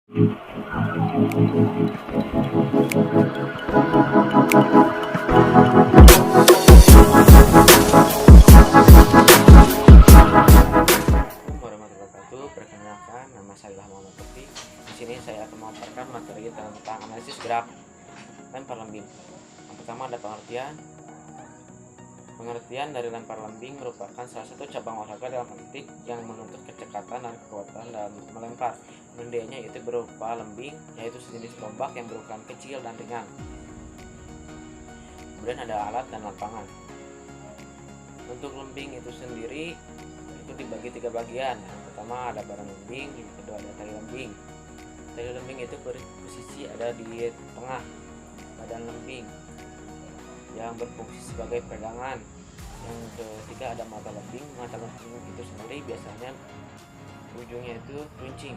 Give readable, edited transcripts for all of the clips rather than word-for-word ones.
Warahmatullahi wabarakatuh. Perkenalkan, nama saya Ilham Muhammad Taufik. Di sini saya akan memaparkan materi tentang analisis gerak lempar lembing. Yang pertama ada pengertian. Pengertian dari lempar lembing merupakan salah satu cabang olahraga dalam politik yang menuntut kecepatan dan kekuatan dalam melempar. Medianya itu berupa lembing, yaitu sejenis tombak yang berukuran kecil dan ringan. Kemudian ada alat dan lapangan. Untuk lembing itu sendiri itu dibagi 3 bagian. Yang pertama ada barang lembing, yang kedua ada tali lembing. Tali lembing itu berposisi ada di tengah badan lembing yang berfungsi sebagai pegangan. Yang ketiga ada mata lembing. Mata lembing itu sendiri biasanya ujungnya itu runcing.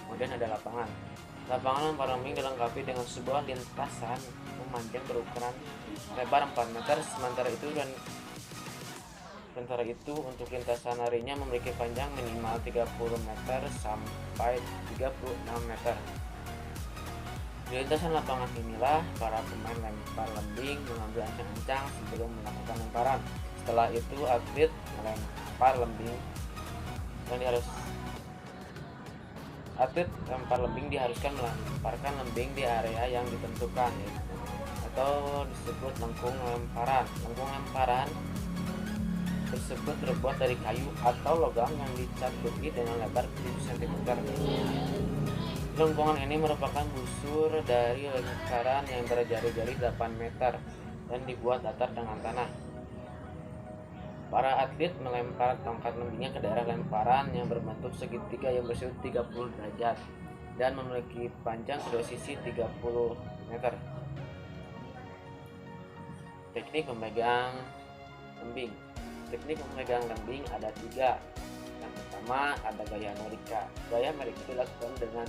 Kemudian ada lapangan. Lapangan lempar lembing dilengkapi dengan sebuah lintasan memanjang berukuran lebar 4 meter, sementara itu untuk lintasan larinya memiliki panjang minimal 30 meter sampai 36 meter. Di lintasan lapangan inilah para pemain lempar lembing mengambil ancang-ancang sebelum melakukan lemparan. Setelah itu atlet melempar lembing diharuskan melemparkan lembing di area yang ditentukan, atau disebut lengkung lemparan. Lengkung lemparan tersebut terbuat dari kayu atau logam yang dicatuki dengan lebar 7 cm. Lengkungan ini merupakan busur dari lingkaran yang berjari-jari 8 meter dan dibuat datar dengan tanah. Para atlet melempar tongkat lembingnya ke daerah lemparan yang berbentuk segitiga yang bersudut 30 derajat dan memiliki panjang kedua sisi 30 meter. Teknik memegang lembing. Teknik memegang lembing ada 3. Yang pertama ada gaya Amerika. Gaya Amerika dilakukan dengan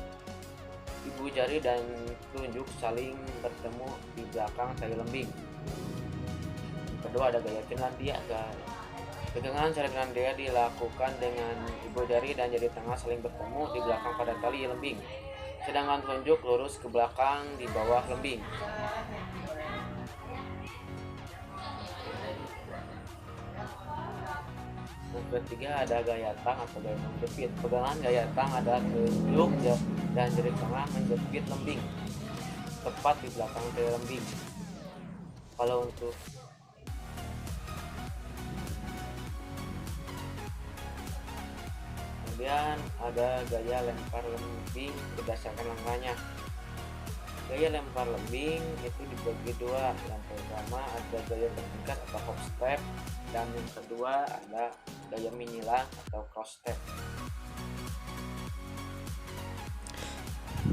ibu jari dan telunjuk saling bertemu di belakang tali lembing. Kedua ada gaya Finlandia. Pegangan jari Finlandia dilakukan dengan ibu jari dan jari tengah saling bertemu di belakang pada tali lembing, sedangkan telunjuk lurus ke belakang di bawah lembing. Yang ketiga ada gaya tang atau gaya menjepit. Pegangan gaya tang adalah telunjuk dan jari tengah menjepit lembing tepat di belakang tali lembing. Kalau untuk kemudian ada gaya lempar lembing berdasarkan langkahnya. Gaya lempar lembing itu dibagi 2. Yang pertama ada gaya bertingkat atau hop step, dan yang kedua ada gaya menyilang atau cross step.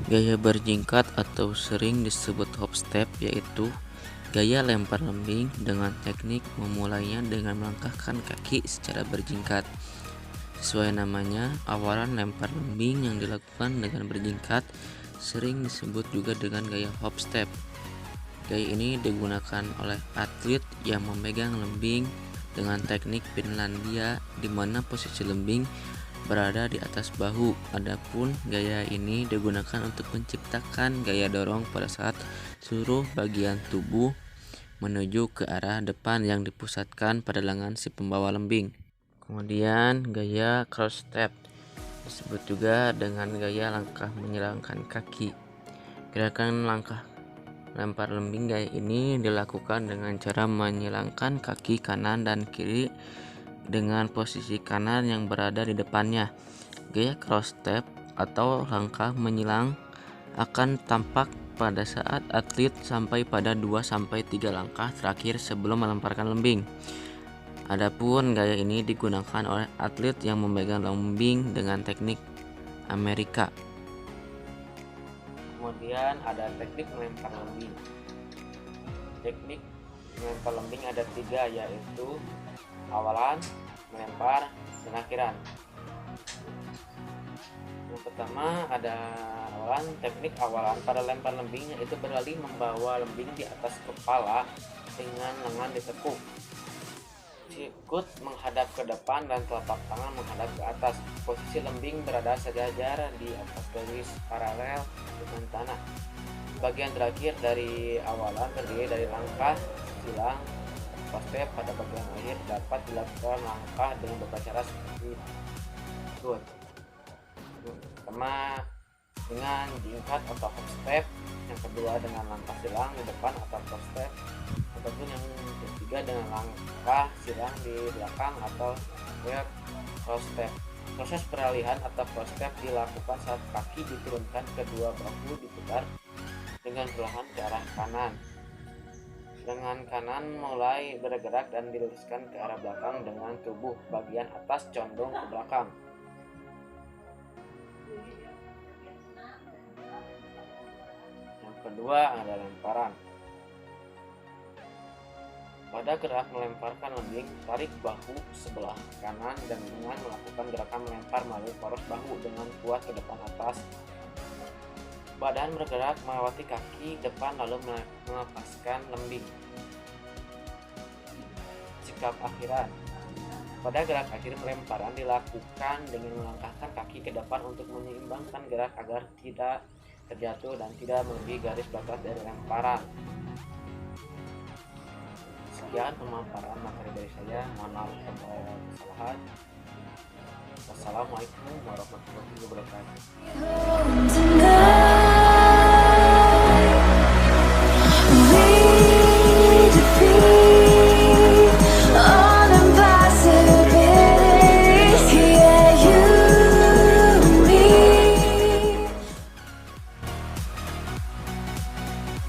Gaya berjingkat atau sering disebut hop step yaitu gaya lempar lembing dengan teknik memulainya dengan melangkahkan kaki secara berjingkat. Sesuai namanya, awalan lempar lembing yang dilakukan dengan berjingkat sering disebut juga dengan gaya hop step. Gaya ini digunakan oleh atlet yang memegang lembing dengan teknik Finlandia, di mana posisi lembing berada di atas bahu. Adapun gaya ini digunakan untuk menciptakan gaya dorong pada saat seluruh bagian tubuh menuju ke arah depan yang dipusatkan pada lengan si pembawa lembing. Kemudian gaya cross step disebut juga dengan gaya langkah menyilangkan kaki. Gerakan langkah lempar lembing gaya ini dilakukan dengan cara menyilangkan kaki kanan dan kiri dengan posisi kanan yang berada di depannya. Gaya cross step atau langkah menyilang akan tampak pada saat atlet sampai pada 2-3 langkah terakhir sebelum melemparkan lembing. Adapun gaya ini digunakan oleh atlet yang memegang lembing dengan teknik Amerika. Kemudian ada teknik melempar lembing. Teknik melempar lembing ada 3, yaitu awalan, melempar, dan akhiran. Yang pertama ada awalan. Teknik awalan pada lempar lembingnya itu beralih membawa lembing di atas kepala dengan lengan ditekuk. Sikut menghadap ke depan dan telapak tangan menghadap ke atas. Posisi lembing berada sejajar di atas garis paralel dengan tanah. Bagian terakhir dari awalan terdiri dari langkah silang atau step. Pada bagian akhir dapat dilakukan langkah dengan beberapa cara seperti berikut. Pertama dengan jingkat atau hop step, yang kedua dengan langkah silang di depan atau cross step, ataupun yang ketiga dengan langkah silang di belakang atau rear cross step. Proses peralihan atau cross step dilakukan saat kaki diturunkan, kedua bahu diputar dengan perlahan ke arah kanan. Lengan kanan mulai bergerak dan diluruskan ke arah belakang dengan tubuh bagian atas condong ke belakang. Yang kedua adalah lemparan. Pada gerak melemparkan lembing, tarik bahu sebelah kanan dan dengan melakukan gerakan melempar melalui poros bahu dengan kuat ke depan atas. Badan bergerak melewati kaki depan lalu melepaskan lembing. Sikap akhiran. Pada gerak akhir melemparan dilakukan dengan melangkahkan kaki ke depan untuk menyeimbangkan gerak agar tidak terjatuh dan tidak melebihi garis batas dari lemparan. Sekian pemaparan materi dari saya. Mohon maaf apabila kesalahan. Wassalamualaikum warahmatullahi wabarakatuh.